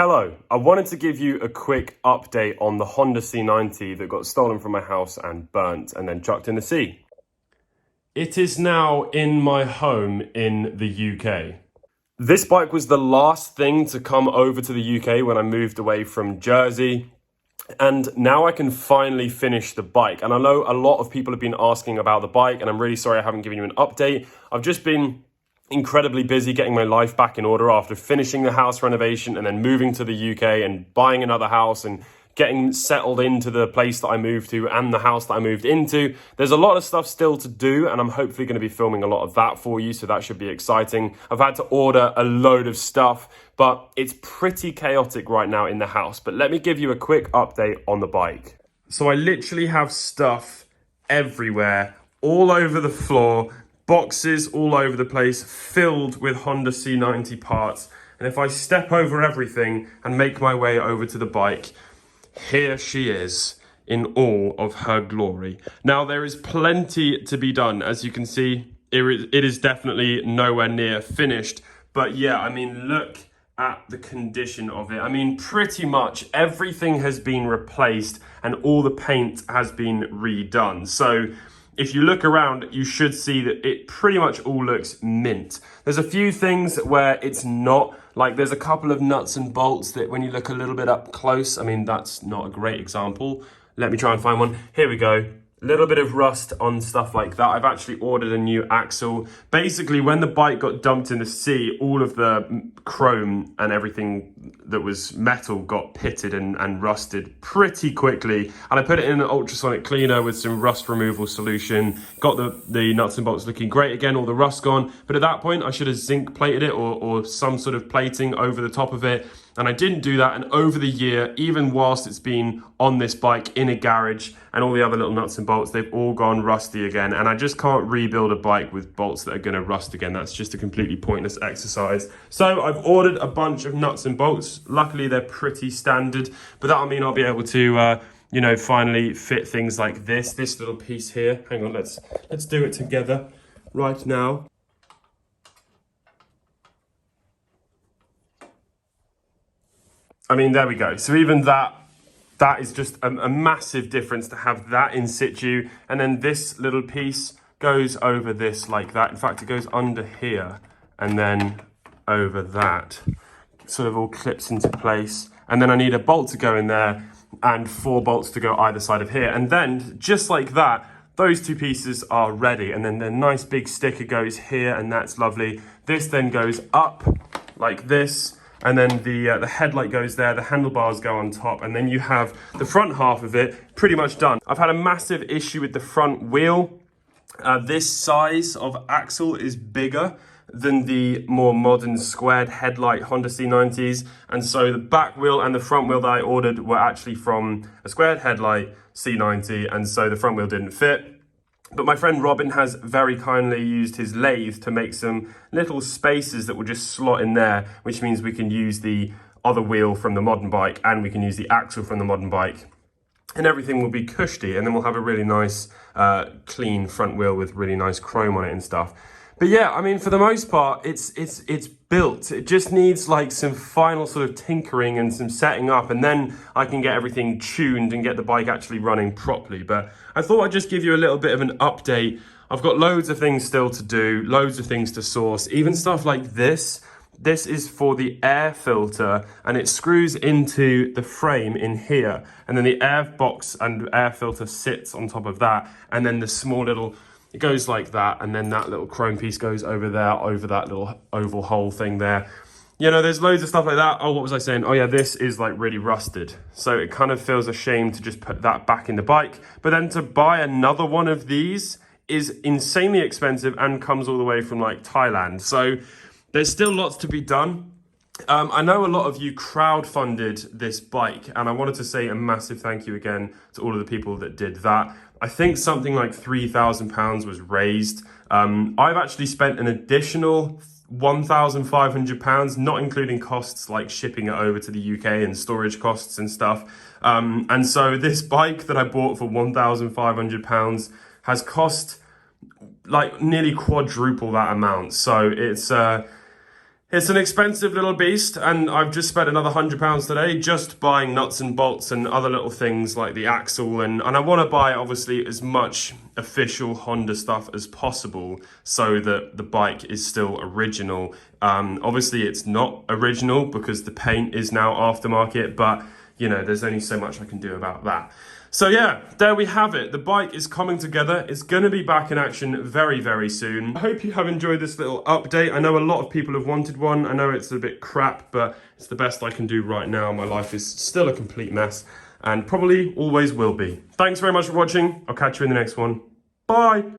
Hello, I wanted to give you a quick update on the Honda C90 that got stolen from my house and burnt and then chucked in the sea. It is now in my home in the UK. This bike was the last thing to come over to the UK when I moved away from Jersey. And now I can finally finish the bike. And I know a lot of people have been asking about the bike, and I'm really sorry I haven't given you an update. I've just been incredibly busy getting my life back in order after finishing the house renovation and then moving to the UK and buying another house and getting settled into the place that I moved to and the house that I moved into. There's a lot of stuff still to do, and I'm hopefully going to be filming a lot of that for you, so that should be exciting. I've had to order a load of stuff, but it's pretty chaotic right now in the house. But let me give you a quick update on the bike. So I literally have stuff everywhere, all over the floor, boxes all over the place, filled with Honda C90 parts. And if I step over everything and make my way over to the bike, here she is in all of her glory. Now, there is plenty to be done. As you can see, it is definitely nowhere near finished. But yeah, I mean, look at the condition of it. I mean, pretty much everything has been replaced and all the paint has been redone. So if you look around, you should see that it pretty much all looks mint. There's a few things where it's not, like there's a couple of nuts and bolts that when you look a little bit up close, I mean, that's not a great example. Let me try and find one. Here we go. A little bit of rust on stuff like that. I've actually ordered a new axle. Basically, when the bike got dumped in the sea, all of the chrome and everything that was metal got pitted and rusted pretty quickly. And I put it in an ultrasonic cleaner with some rust removal solution. Got the nuts and bolts looking great again, all the rust gone. But at that point, I should have zinc plated it or some sort of plating over the top of it. And I didn't do that, and over the year, even whilst it's been on this bike in a garage and all the other little nuts and bolts, they've all gone rusty again. And I just can't rebuild a bike with bolts that are going to rust again. That's just a completely pointless exercise. So I've ordered a bunch of nuts and bolts. Luckily, they're pretty standard, but that'll mean I'll be able to finally fit things like this little piece here. Hang on, let's do it together right now. I mean, there we go. So even that is just a massive difference to have that in situ. And then this little piece goes over this like that. In fact, it goes under here and then over that. Sort of all clips into place. And then I need a bolt to go in there and 4 bolts to go either side of here. And then just like that, those 2 pieces are ready. And then the nice big sticker goes here, and that's lovely. This then goes up like this. And then the headlight goes there, the handlebars go on top, and then you have the front half of it pretty much done. I've had a massive issue with the front wheel. This size of axle is bigger than the more modern squared headlight Honda C90s. And so the back wheel and the front wheel that I ordered were actually from a squared headlight C90, and so the front wheel didn't fit. But my friend Robin has very kindly used his lathe to make some little spaces that will just slot in there, which means we can use the other wheel from the modern bike and we can use the axle from the modern bike. And everything will be cushy, and then we'll have a really nice clean front wheel with really nice chrome on it and stuff. But yeah, I mean, for the most part, it's built. It just needs like some final sort of tinkering and some setting up, and then I can get everything tuned and get the bike actually running properly. But I thought I'd just give you a little bit of an update. I've got loads of things still to do, loads of things to source, even stuff like this. This is for the air filter, and it screws into the frame in here. And then the air box and air filter sits on top of that. And then the small little, it goes like that, and then that little chrome piece goes over there, over that little oval hole thing there. You know, there's loads of stuff like that. Oh, what was I saying? Oh yeah, this is like really rusted. So it kind of feels a shame to just put that back in the bike. But then to buy another one of these is insanely expensive and comes all the way from like Thailand. So there's still lots to be done. I know a lot of you crowdfunded this bike, and I wanted to say a massive thank you again to all of the people that did that. I think something like £3,000 was raised. I've actually spent an additional £1,500, not including costs like shipping it over to the UK and storage costs and stuff. And so this bike that I bought for £1,500 has cost like nearly quadruple that amount. So It's an expensive little beast, and I've just spent another £100 today just buying nuts and bolts and other little things like the axle, and I want to buy obviously as much official Honda stuff as possible so that the bike is still original. Obviously it's not original because the paint is now aftermarket, but you know, there's only so much I can do about that. So yeah, there we have it. The bike is coming together. It's going to be back in action very, very soon. I hope you have enjoyed this little update. I know a lot of people have wanted one. I know it's a bit crap, but it's the best I can do right now. My life is still a complete mess and probably always will be. Thanks very much for watching. I'll catch you in the next one. Bye.